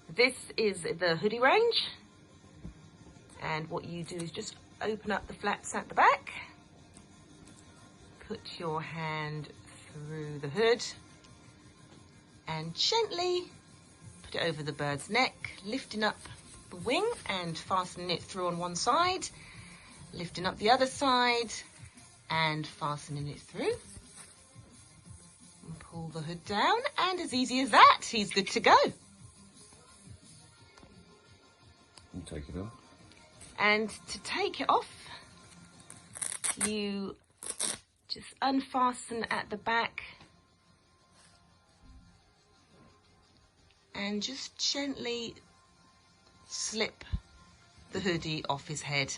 This is the hoodie range, and what you do is just open up the flaps at the back, put your hand through the hood and gently put it over the bird's neck, lifting up the wing and fastening it through on one side, lifting up the other side and fastening it through. And pull the hood down, and as easy as that, he's good to go. And take it off. And to take it off, you just unfasten at the back and just gently slip the hoodie off his head